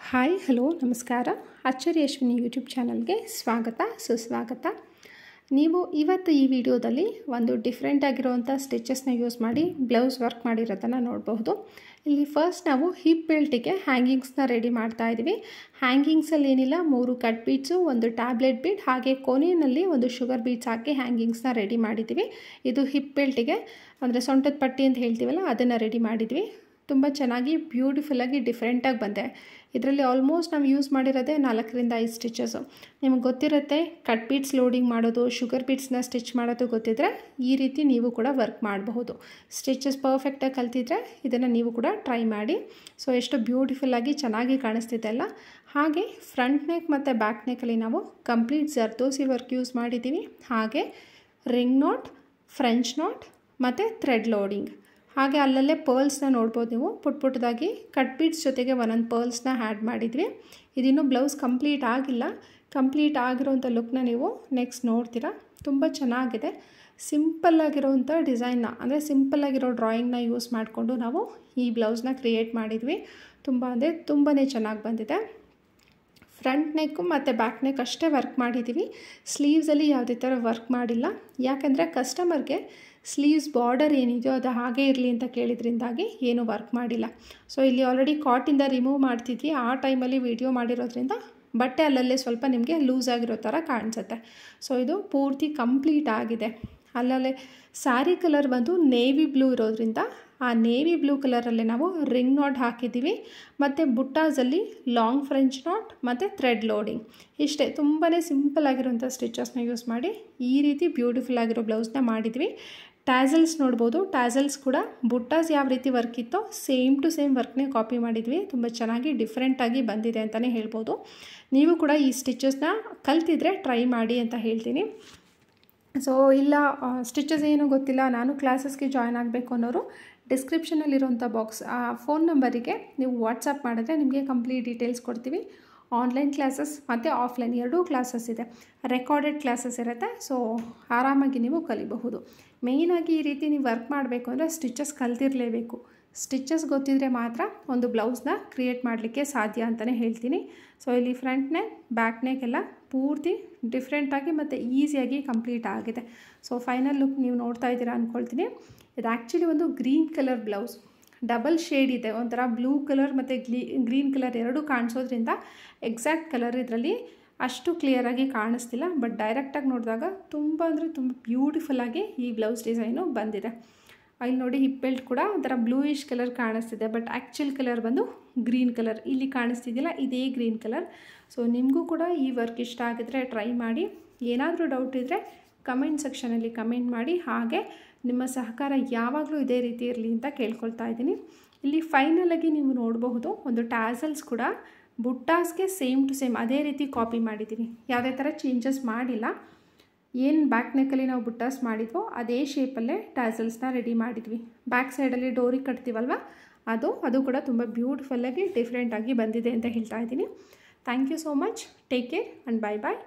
Hi hello ನಮಸ್ಕಾರ ಅಚ್ಚರಿ Ashwini YouTube ಚಾನಲ್ಗೆ ಸ್ವಾಗತ ಸುಸ್ವಾಗತ. ನೀವು ಇವತ್ತು ಈ ವಿಡಿಯೋದಲ್ಲಿ ಒಂದು ಡಿಫ್ರೆಂಟ್ ಆಗಿರುವಂಥ ಸ್ಟಿಚಸ್ನ ಯೂಸ್ ಮಾಡಿ ಬ್ಲೌಸ್ ವರ್ಕ್ ಮಾಡಿರೋದನ್ನು ನೋಡಬಹುದು. ಇಲ್ಲಿ ಫಸ್ಟ್ ನಾವು ಹಿಪ್ ಬೆಲ್ಟಿಗೆ ಹ್ಯಾಂಗಿಂಗ್ಸ್ನ ರೆಡಿ ಮಾಡ್ತಾ ಇದ್ದೀವಿ. ಹ್ಯಾಂಗಿಂಗ್ಸಲ್ಲಿ ಏನಿಲ್ಲ, 3 ಕಟ್ ಬೀಡ್ಸು, ಒಂದು ಟ್ಯಾಬ್ಲೆಟ್ ಬೀಡ್, ಹಾಗೆ ಕೊನೆಯಲ್ಲಿ ಒಂದು ಶುಗರ್ ಬೀಡ್ಸ್ ಹಾಕಿ ಹ್ಯಾಂಗಿಂಗ್ಸ್ನ ರೆಡಿ ಮಾಡಿದ್ದೀವಿ. ಇದು ಹಿಪ್ ಬೆಲ್ಟಿಗೆ ಅಂದರೆ ಸೊಂಟದ ಪಟ್ಟಿ ಅಂತ ಹೇಳ್ತೀವಲ್ಲ ಅದನ್ನು ರೆಡಿ ಮಾಡಿದ್ವಿ. ತುಂಬ ಚೆನ್ನಾಗಿ ಬ್ಯೂಟಿಫುಲ್ಲಾಗಿ ಡಿಫ್ರೆಂಟಾಗಿ ಬಂದೆ. ಇದರಲ್ಲಿ ಆಲ್ಮೋಸ್ಟ್ ನಾವು ಯೂಸ್ ಮಾಡಿರೋದೇ 4 ರಿಂದ 5 ಸ್ಟಿಚಸ್ಸು. ನಿಮಗೆ ಗೊತ್ತಿರುತ್ತೆ, ಕಟ್ ಬೀಡ್ಸ್ ಲೋಡಿಂಗ್ ಮಾಡೋದು, ಶುಗರ್ ಬೀಡ್ಸ್ನ ಸ್ಟಿಚ್ ಮಾಡೋದು ಗೊತ್ತಿದ್ದರೆ ಈ ರೀತಿ ನೀವು ಕೂಡ ವರ್ಕ್ ಮಾಡಬಹುದು. ಸ್ಟಿಚಸ್ ಪರ್ಫೆಕ್ಟಾಗಿ ಕಲ್ತಿದ್ರೆ ಇದನ್ನು ನೀವು ಕೂಡ ಟ್ರೈ ಮಾಡಿ. ಸೊ ಎಷ್ಟು ಬ್ಯೂಟಿಫುಲ್ಲಾಗಿ ಚೆನ್ನಾಗಿ ಕಾಣಿಸ್ತಿದೆ ಅಲ್ಲ. ಹಾಗೆ ಫ್ರಂಟ್ ನೆಕ್ ಮತ್ತು ಬ್ಯಾಕ್ ನೆಕ್ಕಲ್ಲಿ ನಾವು ಕಂಪ್ಲೀಟ್ ಜರ್ದೋಸಿ ವರ್ಕ್ ಯೂಸ್ ಮಾಡಿದ್ದೀವಿ. ಹಾಗೆ ರಿಂಗ್ ನಾಟ್, ಫ್ರೆಂಚ್ ನಾಟ್ ಮತ್ತು ಥ್ರೆಡ್ ಲೋಡಿಂಗ್. ಹಾಗೆ ಅಲ್ಲಲ್ಲೇ ಪರ್ಲ್ಸ್ನ ನೋಡ್ಬೋದು ನೀವು. ಪುಟ್ಟದಾಗಿ ಕಟ್ ಬೀಡ್ಸ್ ಜೊತೆಗೆ ಒಂದೊಂದು ಪರ್ಲ್ಸ್ನ ಆ್ಯಡ್ ಮಾಡಿದ್ವಿ. ಇದಿನ್ನೂ ಬ್ಲೌಸ್ ಕಂಪ್ಲೀಟ್ ಆಗಿಲ್ಲ. ಕಂಪ್ಲೀಟ್ ಆಗಿರೋಂಥ ಲುಕ್ನ ನೀವು ನೆಕ್ಸ್ಟ್ ನೋಡ್ತೀರಾ. ತುಂಬ ಚೆನ್ನಾಗಿದೆ. ಸಿಂಪಲ್ಲಾಗಿರೋವಂಥ ಡಿಸೈನ್ನ ಅಂದರೆ ಸಿಂಪಲ್ಲಾಗಿರೋ ಡ್ರಾಯಿಂಗ್ನ ಯೂಸ್ ಮಾಡಿಕೊಂಡು ನಾವು ಈ ಬ್ಲೌಸ್ನ ಕ್ರಿಯೇಟ್ ಮಾಡಿದ್ವಿ. ತುಂಬಾ ಚೆನ್ನಾಗಿ ಬಂದಿದೆ. ಫ್ರಂಟ್ ನೆಕ್ಕು ಮತ್ತು ಬ್ಯಾಕ್ ನೆಕ್ ಅಷ್ಟೇ ವರ್ಕ್ ಮಾಡಿದ್ದೀವಿ. ಸ್ಲೀವ್ಸಲ್ಲಿ ಯಾವುದೇ ಥರ ವರ್ಕ್ ಮಾಡಿಲ್ಲ. ಯಾಕೆಂದರೆ ಕಸ್ಟಮರ್ಗೆ ಸ್ಲೀವ್ಸ್ ಬಾರ್ಡರ್ ಏನಿದೆಯೋ ಅದು ಹಾಗೇ ಇರಲಿ ಅಂತ ಕೇಳಿದ್ರಿಂದಾಗಿ ಏನು ವರ್ಕ್ ಮಾಡಿಲ್ಲ. ಸೊ ಇಲ್ಲಿ ಆಲ್ರೆಡಿ ಕಾಟಿಂದ ರಿಮೂವ್ ಮಾಡ್ತಿದ್ವಿ. ಆ ಟೈಮಲ್ಲಿ ವಿಡಿಯೋ ಮಾಡಿರೋದ್ರಿಂದ ಬಟ್ಟೆ ಅಲ್ಲಲ್ಲೇ ಸ್ವಲ್ಪ ನಿಮಗೆ ಲೂಸ್ ಆಗಿರೋ ಥರ ಕಾಣಿಸುತ್ತೆ. ಸೊ ಇದು ಪೂರ್ತಿ ಕಂಪ್ಲೀಟ್ ಆಗಿದೆ. ಅಲ್ಲಲ್ಲೇ ಸ್ಯಾರಿ ಕಲರ್ ಬಂದು ನೇವಿ ಬ್ಲೂ ಇರೋದ್ರಿಂದ ಆ ನೇವಿ ಬ್ಲೂ ಕಲರಲ್ಲೇ ನಾವು ರಿಂಗ್ ನಾಟ್ ಹಾಕಿದ್ದೀವಿ. ಮತ್ತು ಬುಟ್ಟಾಸಲ್ಲಿ ಲಾಂಗ್ ಫ್ರೆಂಚ್ ನಾಟ್ ಮತ್ತು ಥ್ರೆಡ್ ಲೋಡಿಂಗ್. ಇಷ್ಟೇ, ತುಂಬಾ ಸಿಂಪಲ್ ಆಗಿರೋಂಥ ಸ್ಟಿಚಸ್ನ ಯೂಸ್ ಮಾಡಿ ಈ ರೀತಿ ಬ್ಯೂಟಿಫುಲ್ ಆಗಿರೋ ಬ್ಲೌಸ್ನ ಮಾಡಿದ್ವಿ. ಟ್ಯಾಸಲ್ಸ್ ನೋಡ್ಬೋದು. ಟ್ಯಾಸಲ್ಸ್ ಕೂಡ ಬುಟ್ಟಾಸ್ ಯಾವ ರೀತಿ ವರ್ಕ್ ಇತ್ತೋ ಸೇಮ್ ಟು ಸೇಮ್ ವರ್ಕ್ನೇ ಕಾಪಿ ಮಾಡಿದ್ವಿ. ತುಂಬ ಚೆನ್ನಾಗಿ ಡಿಫ್ರೆಂಟಾಗಿ ಬಂದಿದೆ ಅಂತಲೇ ಹೇಳ್ಬೋದು. ನೀವು ಕೂಡ ಈ ಸ್ಟಿಚಸ್ನ ಕಲ್ತಿದ್ರೆ ಟ್ರೈ ಮಾಡಿ ಅಂತ ಹೇಳ್ತೀನಿ. ಸೊ ಇಲ್ಲ ಸ್ಟಿಚಸ್ ಏನೂ ಗೊತ್ತಿಲ್ಲ, ನಾನು ಕ್ಲಾಸಸ್ಗೆ ಜಾಯ್ನ್ ಆಗಬೇಕು ಅನ್ನೋರು ಡಿಸ್ಕ್ರಿಪ್ಷನಲ್ಲಿರೋಂಥ ಬಾಕ್ಸ್ ಆ ಫೋನ್ ನಂಬರಿಗೆ ನೀವು ವಾಟ್ಸಪ್ ಮಾಡಿದ್ರೆ ನಿಮಗೆ ಕಂಪ್ಲೀಟ್ ಡೀಟೇಲ್ಸ್ ಕೊಡ್ತೀವಿ. ಆನ್ಲೈನ್ ಕ್ಲಾಸಸ್ ಮತ್ತು ಆಫ್ಲೈನ್ ಎರಡೂ ಕ್ಲಾಸಸ್ ಇದೆ. ರೆಕಾರ್ಡೆಡ್ ಕ್ಲಾಸಸ್ ಇರುತ್ತೆ. ಸೊ ಆರಾಮಾಗಿ ನೀವು ಕಲಿಬಹುದು. ಮೇಯ್ನಾಗಿ ಈ ರೀತಿ ನೀವು ವರ್ಕ್ ಮಾಡಬೇಕು ಅಂದರೆ ಸ್ಟಿಚಸ್ ಕಲ್ತಿರಲೇಬೇಕು. ಸ್ಟಿಚಸ್ ಗೊತ್ತಿದ್ರೆ ಮಾತ್ರ ಒಂದು ಬ್ಲೌಸ್ನ ಕ್ರಿಯೇಟ್ ಮಾಡಲಿಕ್ಕೆ ಸಾಧ್ಯ ಅಂತಲೇ ಹೇಳ್ತೀನಿ. ಸೊ ಇಲ್ಲಿ ಫ್ರಂಟ್ ನೆಕ್ ಬ್ಯಾಕ್ ನೆಕ್ ಎಲ್ಲ ಪೂರ್ತಿ ಡಿಫ್ರೆಂಟಾಗಿ ಮತ್ತು ಈಸಿಯಾಗಿ ಕಂಪ್ಲೀಟ್ ಆಗಿದೆ. ಸೊ ಫೈನಲ್ ಲುಕ್ ನೀವು ನೋಡ್ತಾ ಇದ್ದೀರಾ ಅಂದ್ಕೊಳ್ತೀನಿ. ಇದು ಆ್ಯಕ್ಚುಲಿ ಒಂದು green colour blouse. Double shade ಇದೆ. ಒಂಥರ ಬ್ಲೂ ಕಲರ್ ಮತ್ತು ಗ್ರೀನ್ ಕಲರ್ ಎರಡೂ ಕಾಣಿಸೋದ್ರಿಂದ ಎಕ್ಸಾಕ್ಟ್ ಕಲರ್ ಇದರಲ್ಲಿ ಅಷ್ಟು ಕ್ಲಿಯರಾಗಿ ಕಾಣಿಸ್ತಿಲ್ಲ. ಬಟ್ ಡೈರೆಕ್ಟಾಗಿ ನೋಡಿದಾಗ ತುಂಬ ಅಂದರೆ ತುಂಬ ಬ್ಯೂಟಿಫುಲ್ಲಾಗಿ ಈ ಬ್ಲೌಸ್ ಡಿಸೈನು ಬಂದಿದೆ. ಇಲ್ಲಿ ನೋಡಿ, ಹಿಪ್ ಬೆಲ್ಟ್ ಕೂಡ ಒಂಥರ ಬ್ಲೂಯಿಶ್ ಕಲರ್ ಕಾಣಿಸ್ತಿದೆ. ಬಟ್ ಆ್ಯಕ್ಚುಲ್ ಕಲರ್ ಬಂದು ಗ್ರೀನ್ ಕಲರ್. ಇಲ್ಲಿ ಕಾಣಿಸ್ತಿದ್ದಿಲ್ಲ, ಇದೇ ಗ್ರೀನ್ ಕಲರ್. ಸೊ ನಿಮಗೂ ಕೂಡ ಈ ವರ್ಕ್ ಇಷ್ಟ ಆಗಿದ್ರೆ ಟ್ರೈ ಮಾಡಿ. ಏನಾದರೂ ಡೌಟ್ ಇದ್ದರೆ ಕಮೆಂಟ್ ಸೆಕ್ಷನಲ್ಲಿ ಕಮೆಂಟ್ ಮಾಡಿ. ಹಾಗೆ ನಿಮ್ಮ ಸಹಕಾರ ಯಾವಾಗಲೂ ಇದೇ ರೀತಿ ಇರಲಿ ಅಂತ ಕೇಳ್ಕೊಳ್ತಾ ಇದ್ದೀನಿ. ಇಲ್ಲಿ ಫೈನಲಾಗಿ ನೀವು ನೋಡಬಹುದು, ಒಂದು ಟ್ಯಾಸಲ್ಸ್ ಕೂಡ ಬುಟ್ಟಾಸ್ಗೆ ಸೇಮ್ ಟು ಸೇಮ್ ಅದೇ ರೀತಿ ಕಾಪಿ ಮಾಡಿದ್ದೀನಿ. ಯಾವುದೇ ಥರ ಚೇಂಜಸ್ ಮಾಡಿಲ್ಲ. ಏನು ಬ್ಯಾಕ್ ನೆಕ್ಕಲ್ಲಿ ನಾವು ಬುಟ್ಟಾಸ್ ಮಾಡಿದ್ವೋ ಅದೇ ಶೇಪಲ್ಲೇ ಟ್ಯಾಸಲ್ಸ್ನ ರೆಡಿ ಮಾಡಿದ್ವಿ. ಬ್ಯಾಕ್ ಸೈಡಲ್ಲಿ ಡೋರಿಗೆ ಕಟ್ತೀವಲ್ವ, ಅದು ಕೂಡ ತುಂಬ ಬ್ಯೂಟಿಫುಲ್ಲಾಗಿ ಡಿಫ್ರೆಂಟಾಗಿ ಬಂದಿದೆ ಅಂತ ಹೇಳ್ತಾ ಇದ್ದೀನಿ. Thank you so much. Take care and bye bye.